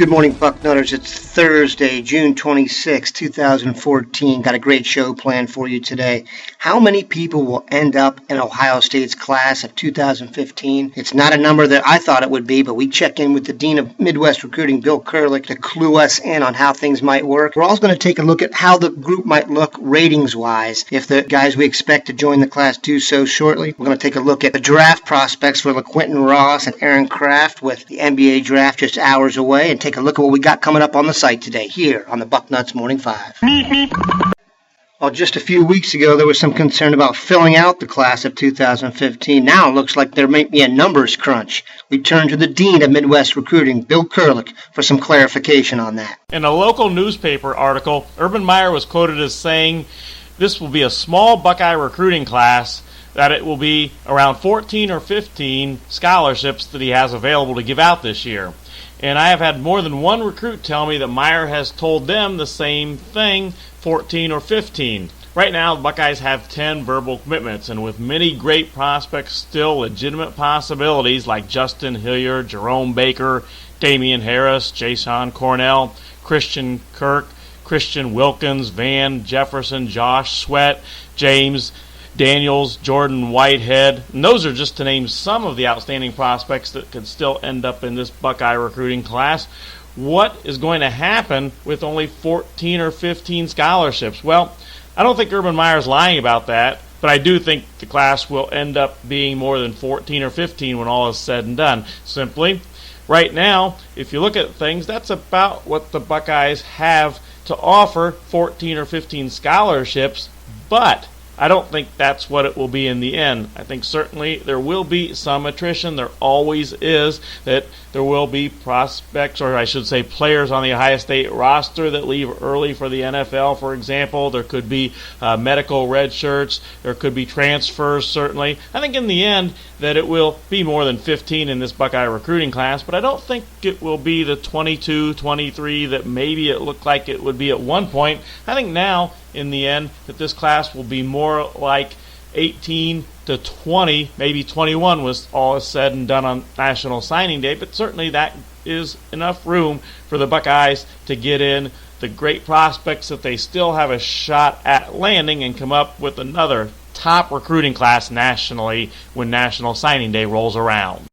Good morning, Bucknutters. It's Thursday, June 26, 2014. Got a great show planned for you today. How many people will end up in Ohio State's class of 2015? It's not a number that I thought it would be, but we check in with the Dean of Midwest Recruiting, Bill Kurelic, to clue us in on how things might work. We're also going to take a look at how the group might look ratings-wise if the guys we expect to join the class do so shortly. We're going to take a look at the draft prospects for LaQuinton Ross and Aaron Kraft with the NBA draft just hours away, and take a look at what we got coming up on the site today here on the Bucknuts Morning 5. Well, just a few weeks ago, there was some concern about filling out the class of 2015. Now it looks like there may be a numbers crunch. We turn to the Dean of Midwest Recruiting, Bill Kurelic, for some clarification on that. In a local newspaper article, Urban Meyer was quoted as saying this will be a small Buckeye recruiting class, that it will be around 14 or 15 scholarships that he has available to give out this year. And I have had more than one recruit tell me that Meyer has told them the same thing, 14 or 15. Right now, the Buckeyes have 10 verbal commitments, and with many great prospects still legitimate possibilities like Justin Hilliard, Jerome Baker, Damian Harris, Jason Cornell, Christian Kirk, Christian Wilkins, Van Jefferson, Josh Sweat, James Daniels, Jordan Whitehead, and those are just to name some of the outstanding prospects that could still end up in this Buckeye recruiting class. What is going to happen with only 14 or 15 scholarships? Well, I don't think Urban Meyer's lying about that, but I do think the class will end up being more than 14 or 15 when all is said and done. Simply, right now, if you look at things, that's about what the Buckeyes have to offer, 14 or 15 scholarships, but I don't think that's what it will be in the end. I think certainly there will be some attrition. There always is. That there will be prospects, or I should say players on the Ohio State roster that leave early for the NFL, for example. There could be medical red shirts. There could be transfers, certainly. I think in the end that it will be more than 15 in this Buckeye recruiting class, but I don't think it will be the 22, 23 that maybe it looked like it would be at one point. I think now, in the end, that this class will be more like 18 to 20, maybe 21 was all is said and done on National Signing Day, but certainly that is enough room for the Buckeyes to get in the great prospects that they still have a shot at landing and come up with another top recruiting class nationally when National Signing Day rolls around.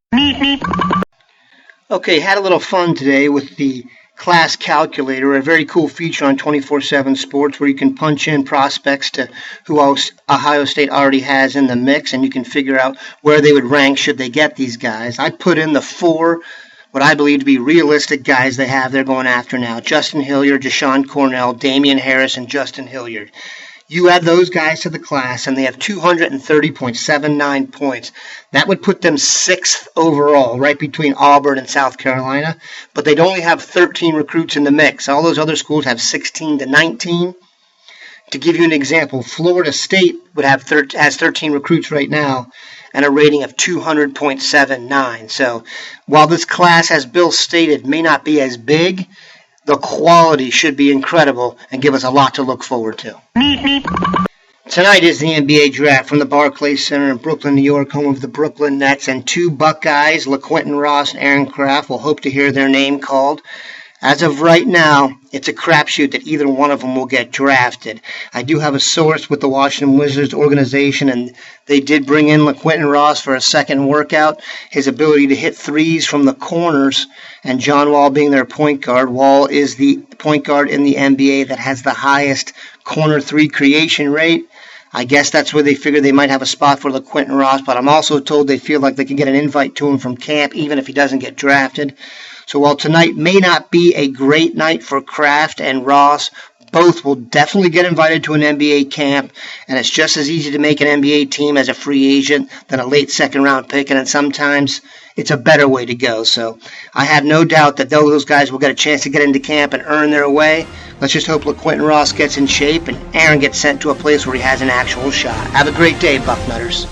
Okay, had a little fun today with the class calculator, a very cool feature on 24/7 Sports where you can punch in prospects to who Ohio State already has in the mix, and you can figure out where they would rank should they get these guys. I put in the four what I believe to be realistic guys they have they're going after now: Justin Hilliard, Jason Cornell, Damian Harris, and Justin Hilliard. You add those guys to the class, and they have 230.79 points. That would put them 6th overall, right between Auburn and South Carolina. But they'd only have 13 recruits in the mix. All those other schools have 16 to 19. To give you an example, Florida State has 13 recruits right now and a rating of 200.79. So while this class, as Bill stated, may not be as big, the quality should be incredible and give us a lot to look forward to. Tonight is the NBA draft from the Barclays Center in Brooklyn, New York, home of the Brooklyn Nets, and two Buckeyes, LaQuinton Ross and Aaron Kraft, will hope to hear their name called. As of right now, it's a crapshoot that either one of them will get drafted. I do have a source with the Washington Wizards organization, and they did bring in LaQuinton Ross for a second workout. His ability to hit threes from the corners, and John Wall being their point guard. Wall is the point guard in the NBA that has the highest corner three creation rate. I guess that's where they figure they might have a spot for LaQuinton Ross, but I'm also told they feel like they can get an invite to him from camp even if he doesn't get drafted. So while tonight may not be a great night for Kraft and Ross, both will definitely get invited to an NBA camp, and it's just as easy to make an NBA team as a free agent than a late second-round pick, and sometimes it's a better way to go. So I have no doubt that those guys will get a chance to get into camp and earn their way. Let's just hope LaQuinton Ross gets in shape and Aaron gets sent to a place where he has an actual shot. Have a great day, Bucknutters.